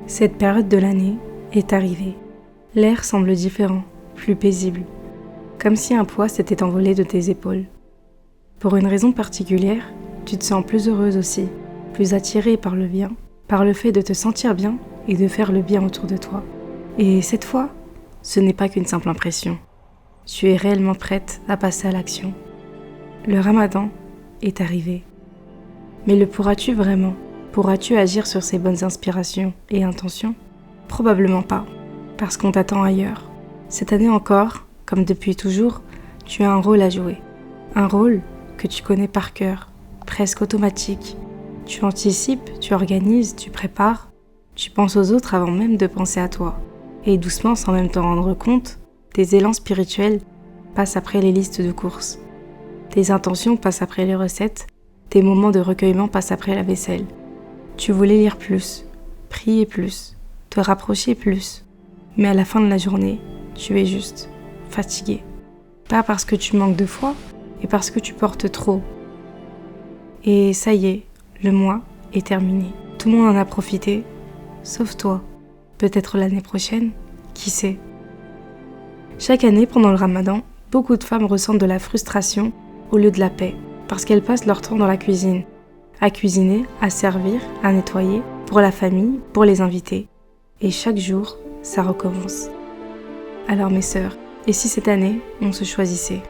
Cette période de l'année est arrivée. L'air semble différent, plus paisible, comme si un poids s'était envolé de tes épaules. Pour une raison particulière, tu te sens plus heureuse aussi, plus attirée par le bien, par le fait de te sentir bien et de faire le bien autour de toi. Et cette fois, ce n'est pas qu'une simple impression. Tu es réellement prête à passer à l'action. Le Ramadan est arrivé. Mais le pourras-tu vraiment ? Pourras-tu agir sur ces bonnes inspirations et intentions ? Probablement pas, parce qu'on t'attend ailleurs. Cette année encore, comme depuis toujours, tu as un rôle à jouer. Un rôle que tu connais par cœur, presque automatique. Tu anticipes, tu organises, tu prépares, tu penses aux autres avant même de penser à toi. Et doucement, sans même t'en rendre compte, tes élans spirituels passent après les listes de courses. Tes intentions passent après les recettes, tes moments de recueillement passent après la vaisselle. Tu voulais lire plus, prier plus, te rapprocher plus. Mais à la fin de la journée, tu es juste fatigué. Pas parce que tu manques de foi, mais parce que tu portes trop. Et ça y est, le mois est terminé. Tout le monde en a profité, sauf toi. Peut-être l'année prochaine, qui sait. Chaque année, pendant le Ramadan, beaucoup de femmes ressentent de la frustration au lieu de la paix, parce qu'elles passent leur temps dans la cuisine. À cuisiner, à servir, à nettoyer, pour la famille, pour les invités. Et chaque jour, ça recommence. Alors mes sœurs, et si cette année, on se choisissait ?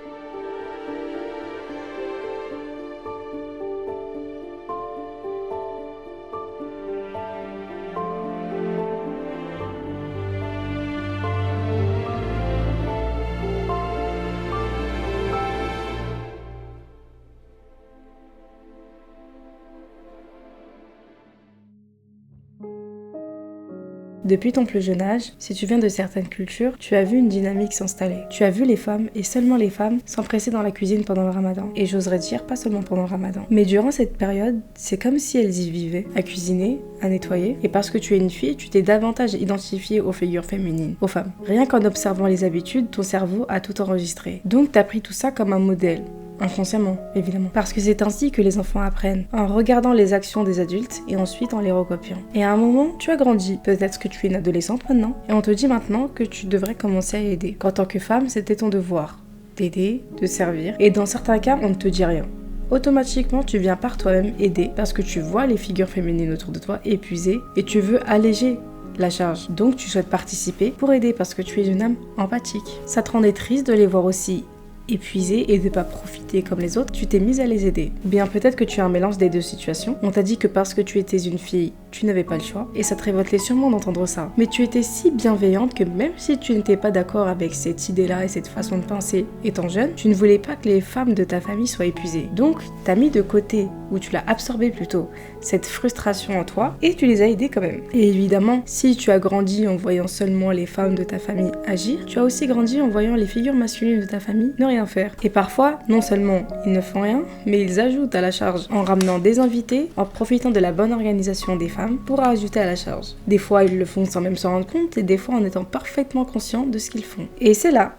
Depuis ton plus jeune âge, si tu viens de certaines cultures, tu as vu une dynamique s'installer. Tu as vu les femmes, et seulement les femmes, s'empresser dans la cuisine pendant le Ramadan. Et j'oserais dire, pas seulement pendant le Ramadan. Mais durant cette période, c'est comme si elles y vivaient, à cuisiner, à nettoyer. Et parce que tu es une fille, tu t'es davantage identifiée aux figures féminines, aux femmes. Rien qu'en observant les habitudes, ton cerveau a tout enregistré. Donc t'as pris tout ça comme un modèle. Inconsciemment, évidemment. Parce que c'est ainsi que les enfants apprennent, en regardant les actions des adultes et ensuite en les recopiant. Et à un moment, tu as grandi. Peut-être que tu es une adolescente maintenant, et on te dit maintenant que tu devrais commencer à aider. Qu'en tant que femme, c'était ton devoir. D'aider, de servir, et dans certains cas, on ne te dit rien. Automatiquement, tu viens par toi-même aider parce que tu vois les figures féminines autour de toi épuisées et tu veux alléger la charge. Donc tu souhaites participer pour aider parce que tu es une âme empathique. Ça te rendait triste de les voir aussi épuisé et de pas profiter comme les autres, tu t'es mise à les aider. Ou bien peut-être que tu as un mélange des deux situations. On t'a dit que parce que tu étais une fille, tu n'avais pas le choix, et ça te révoltait sûrement d'entendre ça. Mais tu étais si bienveillante que même si tu n'étais pas d'accord avec cette idée-là et cette façon de penser étant jeune, tu ne voulais pas que les femmes de ta famille soient épuisées. Donc, t'as mis de côté, ou tu l'as absorbé plutôt, cette frustration en toi, et tu les as aidées quand même. Et évidemment, si tu as grandi en voyant seulement les femmes de ta famille agir, tu as aussi grandi en voyant les figures masculines de ta famille ne rien faire. Et parfois, non seulement ils ne font rien, mais ils ajoutent à la charge en ramenant des invités, en profitant de la bonne organisation des femmes pour ajouter à la charge. Des fois, ils le font sans même s'en rendre compte et des fois en étant parfaitement conscients de ce qu'ils font. Et c'est là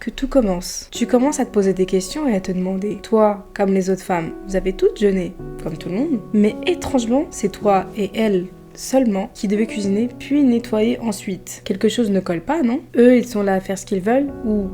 que tout commence. Tu commences à te poser des questions et à te demander, toi, comme les autres femmes, vous avez toutes jeûné, comme tout le monde, mais étrangement, c'est toi et elle seulement qui devaient cuisiner puis nettoyer ensuite. Quelque chose ne colle pas, non ? Eux, ils sont là à faire ce qu'ils veulent ou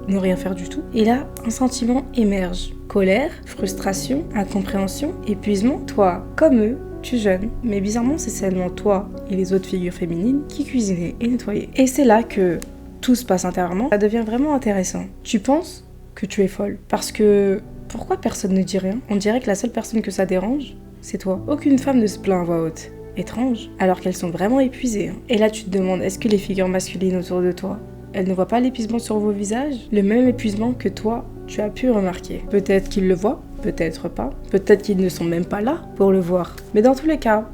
ne rien faire du tout. Et là, un sentiment émerge. Colère, frustration, incompréhension, épuisement. Toi, comme eux, tu jeûnes, mais bizarrement, c'est seulement toi et les autres figures féminines qui cuisinaient et nettoyaient. Et c'est là que tout se passe intérieurement, ça devient vraiment intéressant. Tu penses que tu es folle, parce que pourquoi personne ne dit rien ? On dirait que la seule personne que ça dérange, c'est toi. Aucune femme ne se plaint à voix haute. Étrange, alors qu'elles sont vraiment épuisées. Et là, tu te demandes, est-ce que les figures masculines autour de toi, elles ne voient pas l'épuisement sur vos visages ? Le même épuisement que toi, tu as pu remarquer. Peut-être qu'ils le voient, peut-être pas. Peut-être qu'ils ne sont même pas là pour le voir. Mais dans tous les cas,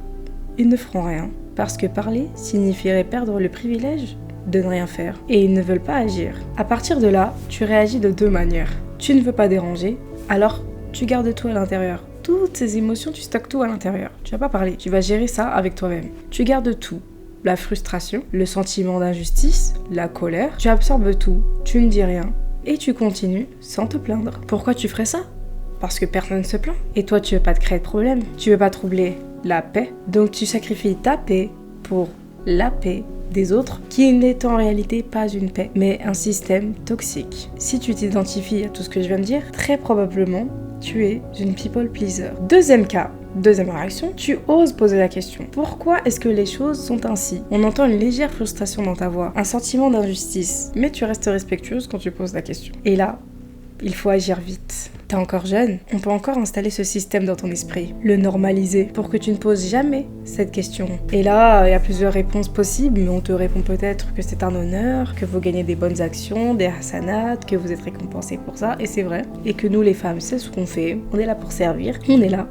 ils ne feront rien. Parce que parler signifierait perdre le privilège de ne rien faire. Et ils ne veulent pas agir. À partir de là, tu réagis de deux manières. Tu ne veux pas déranger, alors tu gardes tout à l'intérieur. Toutes ces émotions, tu stockes tout à l'intérieur. Tu vas pas parler, tu vas gérer ça avec toi-même. Tu gardes tout. La frustration, le sentiment d'injustice, la colère. Tu absorbes tout, tu ne dis rien. Et tu continues sans te plaindre. Pourquoi tu ferais ça ? Parce que personne ne se plaint. Et toi, tu veux pas te créer de problème. Tu veux pas troubler la paix. Donc tu sacrifies ta paix pour la paix des autres, qui n'est en réalité pas une paix, mais un système toxique. Si tu t'identifies à tout ce que je viens de dire, très probablement, tu es une people pleaser. Deuxième cas, deuxième réaction, tu oses poser la question. Pourquoi est-ce que les choses sont ainsi? On entend une légère frustration dans ta voix, un sentiment d'injustice, mais tu restes respectueuse quand tu poses la question. Et là, il faut agir vite. T'es encore jeune, on peut encore installer ce système dans ton esprit, le normaliser pour que tu ne poses jamais cette question. Et là, il y a plusieurs réponses possibles, mais on te répond peut-être que c'est un honneur, que vous gagnez des bonnes actions, des hasanats, que vous êtes récompensé pour ça, et c'est vrai. Et que nous les femmes, c'est ce qu'on fait, on est là pour servir, on est là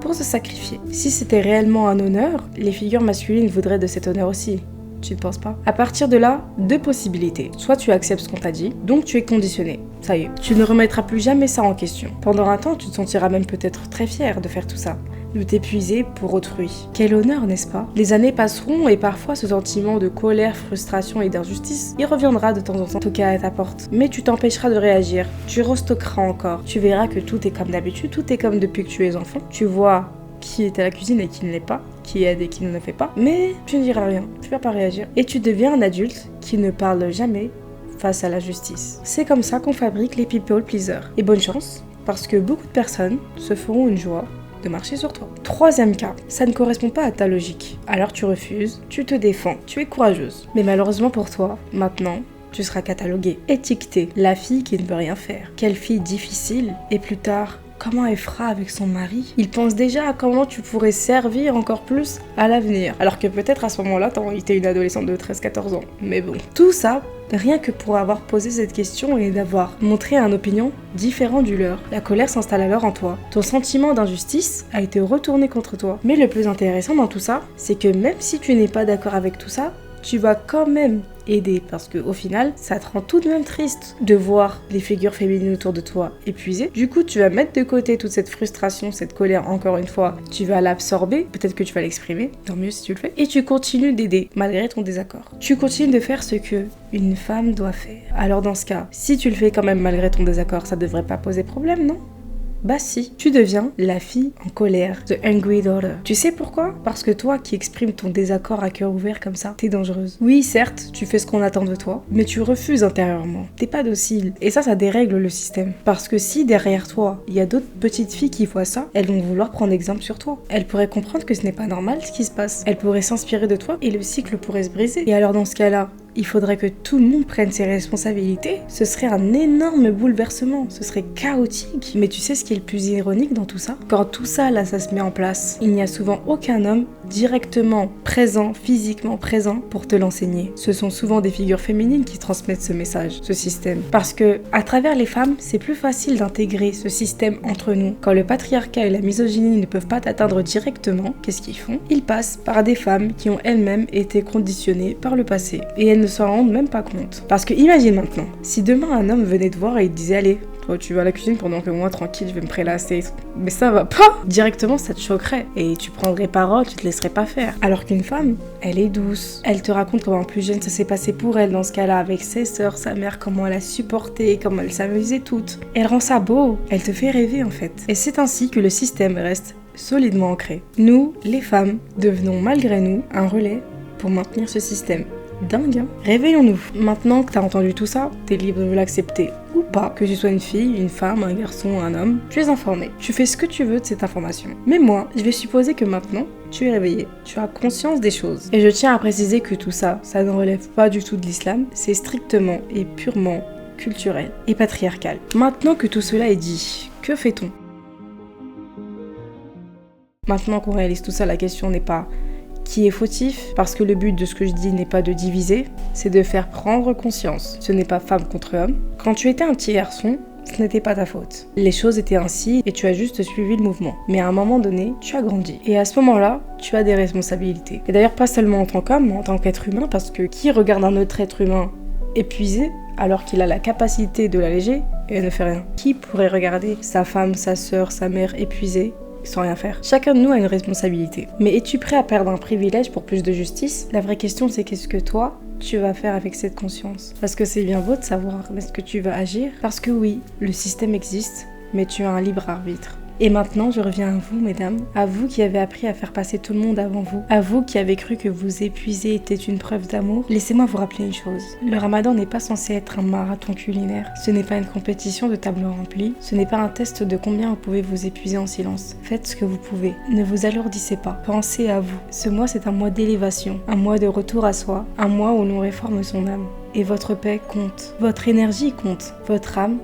pour se sacrifier. Si c'était réellement un honneur, les figures masculines voudraient de cet honneur aussi. Tu ne penses pas? À partir de là, deux possibilités. Soit tu acceptes ce qu'on t'a dit, donc tu es conditionné. Ça y est, tu ne remettras plus jamais ça en question. Pendant un temps, tu te sentiras même peut-être très fier de faire tout ça, de t'épuiser pour autrui. Quel honneur, n'est-ce pas? Les années passeront et parfois ce sentiment de colère, frustration et d'injustice, il reviendra de temps en temps toquer à ta porte. Mais tu t'empêcheras de réagir, tu restockeras encore. Tu verras que tout est comme d'habitude, tout est comme depuis que tu es enfant. Tu vois qui est à la cuisine et qui ne l'est pas, qui aide et qui ne le fait pas, mais tu ne diras rien, tu vas pas réagir. Et tu deviens un adulte qui ne parle jamais face à la justice. C'est comme ça qu'on fabrique les people pleasers. Et bonne chance, parce que beaucoup de personnes se feront une joie de marcher sur toi. Troisième cas, ça ne correspond pas à ta logique. Alors tu refuses, tu te défends, tu es courageuse. Mais malheureusement pour toi, maintenant, tu seras cataloguée, étiquetée, la fille qui ne peut rien faire. Quelle fille difficile, et plus tard, comment elle fera avec son mari? Il pense déjà à comment tu pourrais servir encore plus à l'avenir. Alors que peut-être à ce moment-là, t'as été une adolescente de 13-14 ans. Mais bon, tout ça, rien que pour avoir posé cette question et d'avoir montré une opinion différente du leur. La colère s'installe alors en toi. Ton sentiment d'injustice a été retourné contre toi. Mais le plus intéressant dans tout ça, c'est que même si tu n'es pas d'accord avec tout ça, tu vas quand même aider, parce que au final, ça te rend tout de même triste de voir les figures féminines autour de toi épuisées. Du coup, tu vas mettre de côté toute cette frustration, cette colère, encore une fois, tu vas l'absorber, peut-être que tu vas l'exprimer, tant mieux si tu le fais, et tu continues d'aider, malgré ton désaccord. Tu continues de faire ce que une femme doit faire. Alors dans ce cas, si tu le fais quand même malgré ton désaccord, ça devrait pas poser problème, non? Bah si, tu deviens la fille en colère, the angry daughter. Tu sais pourquoi? Parce que toi qui exprimes ton désaccord à cœur ouvert comme ça, t'es dangereuse. Oui, certes, tu fais ce qu'on attend de toi, mais tu refuses intérieurement. T'es pas docile. Et ça dérègle le système. Parce que si derrière toi, il y a d'autres petites filles qui voient ça, elles vont vouloir prendre exemple sur toi. Elles pourraient comprendre que ce n'est pas normal ce qui se passe. Elles pourraient s'inspirer de toi et le cycle pourrait se briser. Et alors dans ce cas-là, il faudrait que tout le monde prenne ses responsabilités. Ce serait un énorme bouleversement, ce serait chaotique. Mais tu sais ce qui est le plus ironique dans tout ça? Quand tout ça, là, ça se met en place, il n'y a souvent aucun homme directement présent, physiquement présent, pour te l'enseigner. Ce sont souvent des figures féminines qui transmettent ce message, ce système. Parce que, à travers les femmes, c'est plus facile d'intégrer ce système entre nous. Quand le patriarcat et la misogynie ne peuvent pas t'atteindre directement, qu'est-ce qu'ils font? Ils passent par des femmes qui ont elles-mêmes été conditionnées par le passé. Et elles ne s'en rendent même pas compte. Parce que imagine maintenant, si demain un homme venait te voir et il te disait allez, toi tu vas à la cuisine pendant que moi tranquille je vais me prélasser, mais ça va pas. Directement ça te choquerait et tu prendrais parole, tu te laisserais pas faire. Alors qu'une femme, elle est douce, elle te raconte comment plus jeune ça s'est passé pour elle dans ce cas-là, avec ses sœurs, sa mère, comment elle a supporté, comment elle s'amusait toutes. Elle rend ça beau, elle te fait rêver en fait. Et c'est ainsi que le système reste solidement ancré. Nous, les femmes, devenons malgré nous un relais pour maintenir ce système. Dingue, hein? Réveillons-nous. Maintenant que t'as entendu tout ça, t'es libre de l'accepter ou pas. Que tu sois une fille, une femme, un garçon, un homme, tu es informé. Tu fais ce que tu veux de cette information. Mais moi, je vais supposer que maintenant, tu es réveillé. Tu as conscience des choses. Et je tiens à préciser que tout ça, ça ne relève pas du tout de l'islam. C'est strictement et purement culturel et patriarcal. Maintenant que tout cela est dit, que fait-on? Maintenant qu'on réalise tout ça, la question n'est pas qui est fautif, parce que le but de ce que je dis n'est pas de diviser, c'est de faire prendre conscience. Ce n'est pas femme contre homme. Quand tu étais un petit garçon, ce n'était pas ta faute. Les choses étaient ainsi et tu as juste suivi le mouvement. Mais à un moment donné, tu as grandi. Et à ce moment-là, tu as des responsabilités. Et d'ailleurs, pas seulement en tant qu'homme, mais en tant qu'être humain, parce que qui regarde un autre être humain épuisé alors qu'il a la capacité de l'alléger et ne fait rien? Qui pourrait regarder sa femme, sa sœur, sa mère épuisée sans rien faire? Chacun de nous a une responsabilité. Mais es-tu prêt à perdre un privilège pour plus de justice? La vraie question, c'est qu'est-ce que toi, tu vas faire avec cette conscience? Parce que c'est bien beau de savoir, mais est-ce que tu vas agir? Parce que oui, le système existe, mais tu as un libre arbitre. Et maintenant, je reviens à vous, mesdames, à vous qui avez appris à faire passer tout le monde avant vous, à vous qui avez cru que vous épuiser était une preuve d'amour. Laissez-moi vous rappeler une chose. Le ramadan n'est pas censé être un marathon culinaire. Ce n'est pas une compétition de tableaux remplis. Ce n'est pas un test de combien vous pouvez vous épuiser en silence. Faites ce que vous pouvez. Ne vous alourdissez pas. Pensez à vous. Ce mois, c'est un mois d'élévation, un mois de retour à soi, un mois où l'on réforme son âme. Et votre paix compte. Votre énergie compte. Votre âme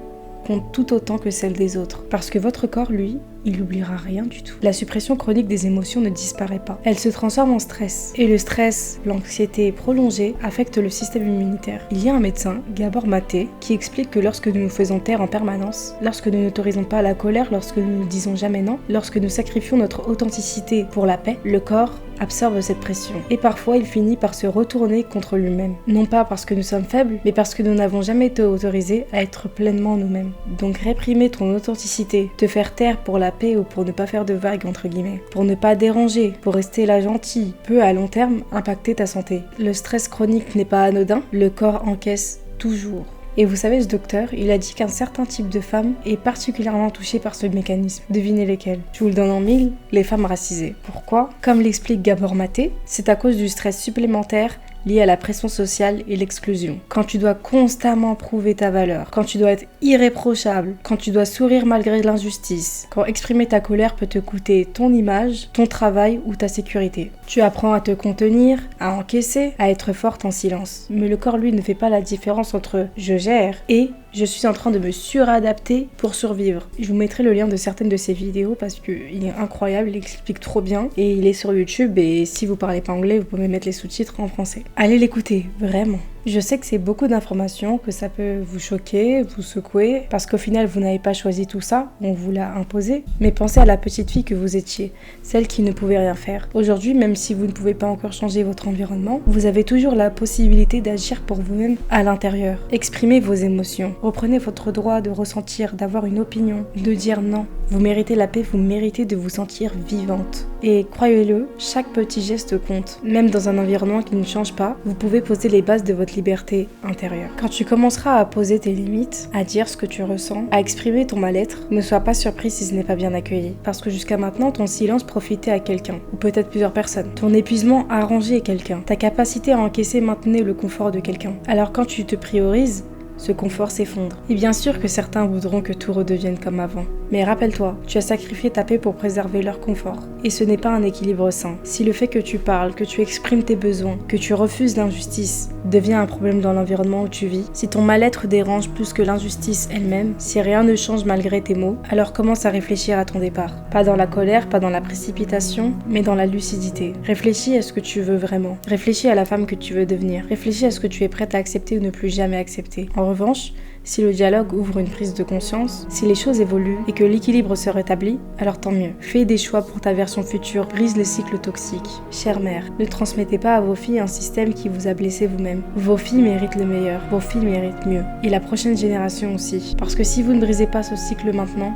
compte tout autant que celle des autres. Parce que votre corps, lui, il n'oubliera rien du tout. La suppression chronique des émotions ne disparaît pas. Elle se transforme en stress. Et le stress, l'anxiété prolongée, affecte le système immunitaire. Il y a un médecin, Gabor Maté, qui explique que lorsque nous nous faisons taire en permanence, lorsque nous n'autorisons pas la colère, lorsque nous ne disons jamais non, lorsque nous sacrifions notre authenticité pour la paix, le corps absorbe cette pression. Et parfois, il finit par se retourner contre lui-même. Non pas parce que nous sommes faibles, mais parce que nous n'avons jamais été autorisés à être pleinement nous-mêmes. Donc réprimer ton authenticité, te faire taire pour la paix ou pour ne pas faire de vagues entre guillemets, pour ne pas déranger, pour rester là gentil, peut à long terme impacter ta santé. Le stress chronique n'est pas anodin, le corps encaisse toujours. Et vous savez, ce docteur, il a dit qu'un certain type de femme est particulièrement touché par ce mécanisme. Devinez lesquelles? Je vous le donne en mille, les femmes racisées. Pourquoi? Comme l'explique Gabor Maté, c'est à cause du stress supplémentaire lié à la pression sociale et l'exclusion. Quand tu dois constamment prouver ta valeur, quand tu dois être irréprochable, quand tu dois sourire malgré l'injustice, quand exprimer ta colère peut te coûter ton image, ton travail ou ta sécurité. Tu apprends à te contenir, à encaisser, à être forte en silence. Mais le corps, lui, ne fait pas la différence entre « je gère » et « je suis en train de me suradapter pour survivre ». Je vous mettrai le lien de certaines de ses vidéos parce qu'il est incroyable, il explique trop bien et il est sur YouTube et si vous parlez pas anglais, vous pouvez mettre les sous-titres en français. Allez l'écouter, vraiment. Je sais que c'est beaucoup d'informations, que ça peut vous choquer, vous secouer, parce qu'au final, vous n'avez pas choisi tout ça, on vous l'a imposé. Mais pensez à la petite fille que vous étiez, celle qui ne pouvait rien faire. Aujourd'hui, même si vous ne pouvez pas encore changer votre environnement, vous avez toujours la possibilité d'agir pour vous-même à l'intérieur. Exprimez vos émotions. Reprenez votre droit de ressentir, d'avoir une opinion, de dire non. Vous méritez la paix, vous méritez de vous sentir vivante. Et croyez-le, chaque petit geste compte. Même dans un environnement qui ne change pas, vous pouvez poser les bases de votre liberté intérieure. Quand tu commenceras à poser tes limites, à dire ce que tu ressens, à exprimer ton mal-être, ne sois pas surpris si ce n'est pas bien accueilli. Parce que jusqu'à maintenant, ton silence profitait à quelqu'un, ou peut-être plusieurs personnes. Ton épuisement arrangeait quelqu'un. Ta capacité à encaisser maintenait le confort de quelqu'un. Alors quand tu te priorises, ce confort s'effondre. Et bien sûr que certains voudront que tout redevienne comme avant. Mais rappelle-toi, tu as sacrifié ta paix pour préserver leur confort. Et ce n'est pas un équilibre sain. Si le fait que tu parles, que tu exprimes tes besoins, que tu refuses l'injustice, devient un problème dans l'environnement où tu vis, si ton mal-être dérange plus que l'injustice elle-même, si rien ne change malgré tes mots, alors commence à réfléchir à ton départ. Pas dans la colère, pas dans la précipitation, mais dans la lucidité. Réfléchis à ce que tu veux vraiment. Réfléchis à la femme que tu veux devenir. Réfléchis à ce que tu es prête à accepter ou ne plus jamais accepter. En revanche, si le dialogue ouvre une prise de conscience, si les choses évoluent et que l'équilibre se rétablit, alors tant mieux. Fais des choix pour ta version future, brise les cycles toxiques. Chère mère, ne transmettez pas à vos filles un système qui vous a blessé vous-même. Vos filles méritent le meilleur, vos filles méritent mieux. Et la prochaine génération aussi. Parce que si vous ne brisez pas ce cycle maintenant,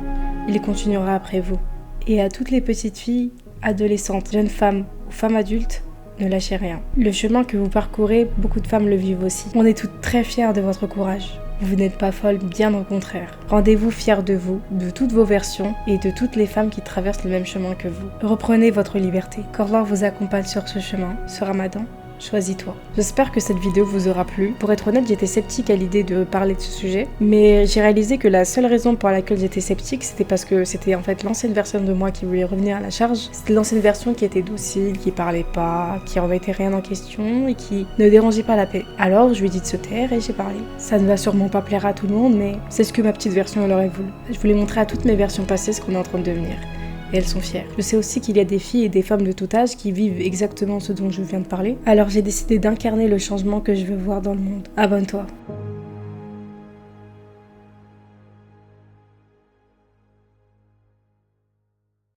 il continuera après vous. Et à toutes les petites filles, adolescentes, jeunes femmes ou femmes adultes, ne lâchez rien. Le chemin que vous parcourez, beaucoup de femmes le vivent aussi. On est toutes très fiers de votre courage. Vous n'êtes pas folle, bien au contraire. Rendez-vous fiers de vous, de toutes vos versions et de toutes les femmes qui traversent le même chemin que vous. Reprenez votre liberté. Qu'Allah vous accompagne sur ce chemin, ce Ramadan. Choisis-toi. J'espère que cette vidéo vous aura plu. Pour être honnête, j'étais sceptique à l'idée de parler de ce sujet, mais j'ai réalisé que la seule raison pour laquelle j'étais sceptique, c'était parce que c'était en fait l'ancienne version de moi qui voulait revenir à la charge. C'était l'ancienne version qui était docile, qui parlait pas, qui remettait rien en question et qui ne dérangeait pas la paix. Alors je lui ai dit de se taire et j'ai parlé. Ça ne va sûrement pas plaire à tout le monde, mais c'est ce que ma petite version elle aurait voulu. Je voulais montrer à toutes mes versions passées ce qu'on est en train de devenir. Et elles sont fières. Je sais aussi qu'il y a des filles et des femmes de tout âge qui vivent exactement ce dont je viens de parler. Alors j'ai décidé d'incarner le changement que je veux voir dans le monde. Abonne-toi.